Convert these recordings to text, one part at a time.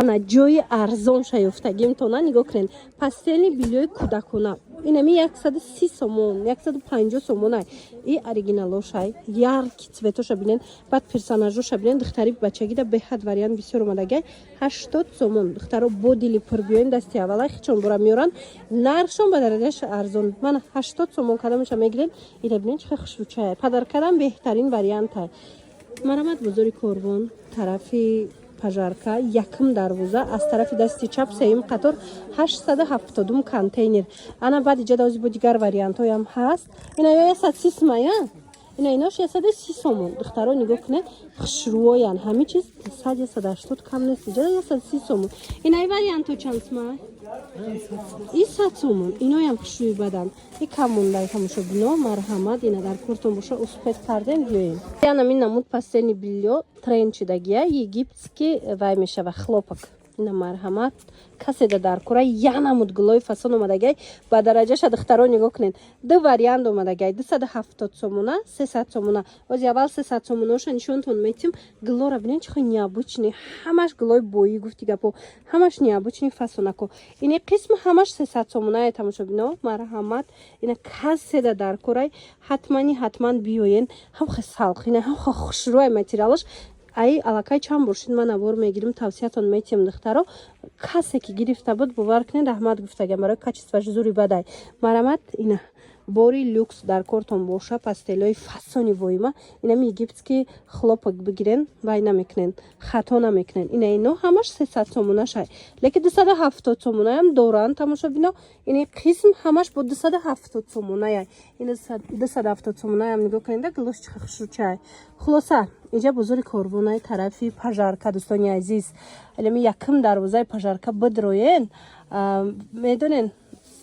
ана ҷои арзон шаёфтагим тона нигоҳ кунед. Пастели билёи кӯдакона инами 130 сомон 150 сомонай и оригиналошай ярки цветоша бинен баъд персонажоша бинен духтари бачагида беҳад вариант бисёр омадагай 80 сомон духтаро бо дили пур биёин дасти аввалай хичон бора меёран нархшон ба дараҷааш арзон мана 80 сомон кадамаша мегирен ина бинен чӣ хушрӯчае падар кадам беҳтарин вариантай марамат бозори Корвон тарафи пажарка якм дарвоза аз тарафи дасти чап сеюм қатор 870 контейнер ана баъд иҷада ози бо дигар вариантҳоям ҳаст ина ё 130 мая ина инош 130 сомон духтаро нигоҳ кунед хушрӯян ҳами чиз 180 кам нест иҷада 130 сомон ина и вариантҳо чанд май и 100 сомон иноям хушрӯи бадан и кам мондай тамошо бино марҳамат ина дар кортон боша успет кардем биёем яна мин намуд пастени биллё тренд шидагия египетский вай мешава хлопок ина марҳамат каседа дар кора янамуд гулои фасон омадагай ба дараҷаша духтаро нигоҳ кунед ду вариант омадагай 270 сомона 300 сомона ози аввал 300 сомоноша нишонтон метим гулора бинен чихо необычный ҳамаш гулои бои гуфти гапо ҳамаш необычный фасонако ини қисм ҳамаш 300 сомонае тамошо бино марҳамат ина каседа дар корай ҳатман биёен ҳамхе салқина ҳамхе хушрӯай материалаш ай алакай чанд боршид ман авор мегирим тавсиятон метим духтаро касе ки гирифта буд бовар кунед раҳмат гуфтагам барои качестваш зури бадай марамат ина бори люкс дар кортон боша пастелои фасони воима инами египетский хлопок бигирен вай намекунен хато намекунен ина ино ҳамаш 300 сомонашай лекин 270 сомонаям доранд тамошо бино ини қисм ҳамаш бо 270 сомонаяй ина 270 сомонаям нигоҳ куненда гулош чиха хушрӯчаай хулоса иҷа бозори Корвонай тарафи пажарка дӯстони азиз алами якм дарвозаи пажарка бидроен медонен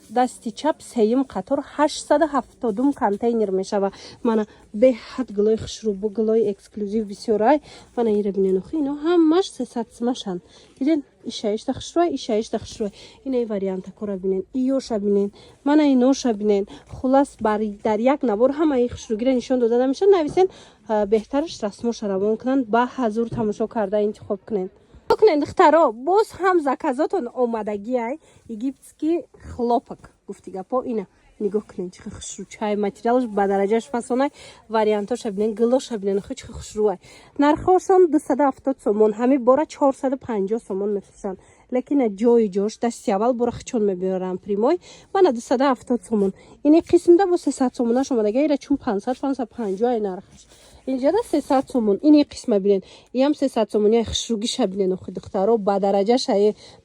дасти чап сеюм қатор 870 контейнер мешава мана беҳад гулои хушрӯбу гулои эксклюзив бисёрай мана ира бинен охи ино ҳамаш 300 смашан диден ишаишта хушрӯай ишаишта хушрӯай ина и варианта кора бинен иёша бинен мана иноша бинен хулас дар як набор ҳамаи хушрӯгира нишон дода намешад нависен беҳтараш расмоша равон кунанд ба ҳазур тамошо карда интихоб кунед кунед духтаро боз ҳам заказотон омадагиай египетский хлопок гуфти гапо ина нигоҳ кунед чихи хушрӯчаи материалаш ба дараҷаш фасонай вариантоша бинен гулоша бинен хи чихи хушрӯай нархошон 270 сомон ҳами бора 450 сомон мефурӯшанд лекин ҷои ҷош дасти аввал бора хичон мебиёрам примой мана 270 сомон ини қисмда бо 300 сомонаш омадага ира чун 550 ай нархаш инҷада 300 сомон ини қисма бинен иам 300 сомони хушрӯгиша бинен охи духтаро ба дараҷаша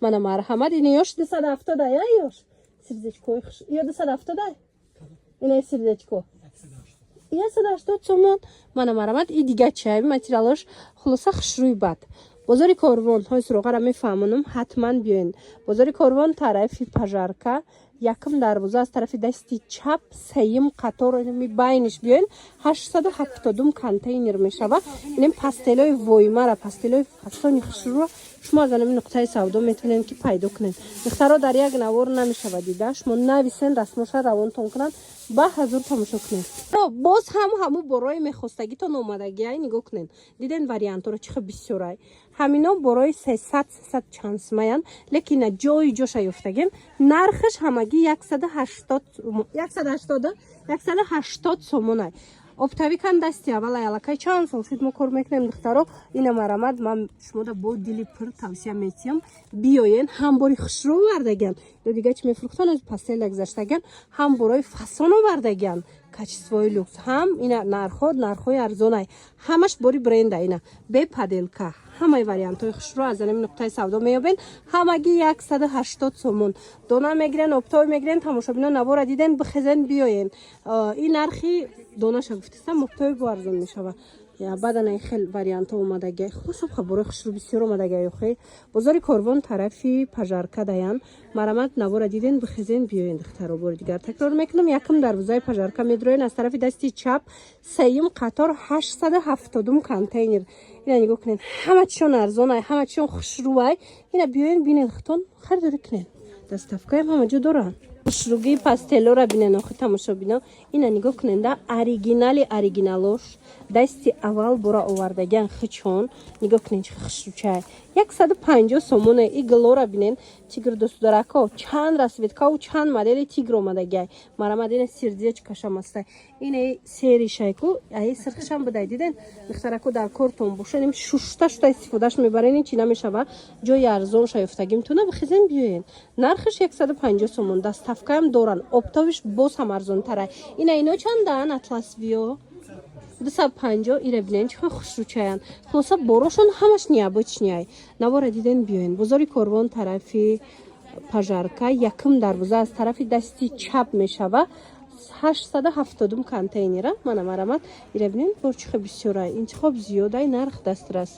мана марҳамат ини ёш 270 ай ёш сердечко ё 270 ай ина сердечко 180 сомон мана марҳамат и дига чай материалаш хулоса хушрӯи бад бозори Корвон ҳои суроғара мефаҳмонам ҳатман биёен бозори Корвон тарафи пажарка якм дарвоза аз тарафи дасти чап сеюм қатор ми байниш биёен 870 контейнер мешава инем пастелои воимара пастелои фасони хушрӯ шумо аз анами нуқтаи савдо метавонед ки пайдо кунед духтаро дар як навор намешава дида шумо нависен расмоша равонтон кунанд ба ҳазур тамошо кунед боз ҳаму борои мехостагитон омадагиай нигоҳ кунед диден вариантҳоро чихи бисёрай ҳамино борои 300 чанд смаян лекин ҷои ҷоша ёфтагем нархаш ҳамагӣ 180 сомонай оптавикан дасти аввалай алакай чанд сол шуд мо кор мекунем духтаро ина марамад ман шумода бо дили пур тавсия метиҳам биёен ҳам бори хушрӯ вардаган ё дига чи мефурӯхтан аз пастел гузаштаган ҳам борои фасон овардаган качествои люкс ҳам ина нархҳои арзонай ҳамаш бори бренда ина бе паделка ҳамаи вариантҳои хушрӯ аз анами нуқтаи савдо меёбен ҳамагӣ 180 сомон дона мегирен обтой мегирен тамошобино навора диден бихезен биёен ин нархи донаша гуфтистам обтой бо арзон мешава баданай хел вариантҳо омадагай хулоса хабори хушрӯ бисёр омадагай охи бозори Корвон тарафи пажарка даян марамат навора диден бихезен биёен духтаро бори дигар такрор мекунам якм дарвозаи пажарка медроен аз тарафи дасти чап сеюм қатор 870 контейнер ина нигоҳ кунед ҳама чишон арзонай ҳама чишон хушрӯай ина биёен бинен хитон харидорӣ кунед доставкаам ҳама ҷо доранд хушруги пастелора бинен охи тамошобино ина нигоҳ кунен да оригиналош дасти аввал бора овардагиан хичон нигоҳ кунен чи хушручай 150 сомоне и глора бинен тигр дӯстударако чанд расветкаву чанд модели тигр омадагиай марамадина сердечкаша мастай ина серишайку ай сирхишам будай диден духтарако дар кортон бошаним шушта истифодаш мебарен чи намешава ҷои арзон шаёфтагим туна бихизен биёен нархиш 150 сомон даставкаам доран оптовиш боз ҳам арзонтарай ино чандан атласвиё 250 ира бинен чихо хушручаян хулоса борошон ҳамаш необычняй навора диден биёен бозори корвон тарафи пажарка якм дарвоза аз тарафи дасти чап мешава 870 контейнера мана марамат ира бинен борчихо бисёрай интихоб зиёдай нарх дастрас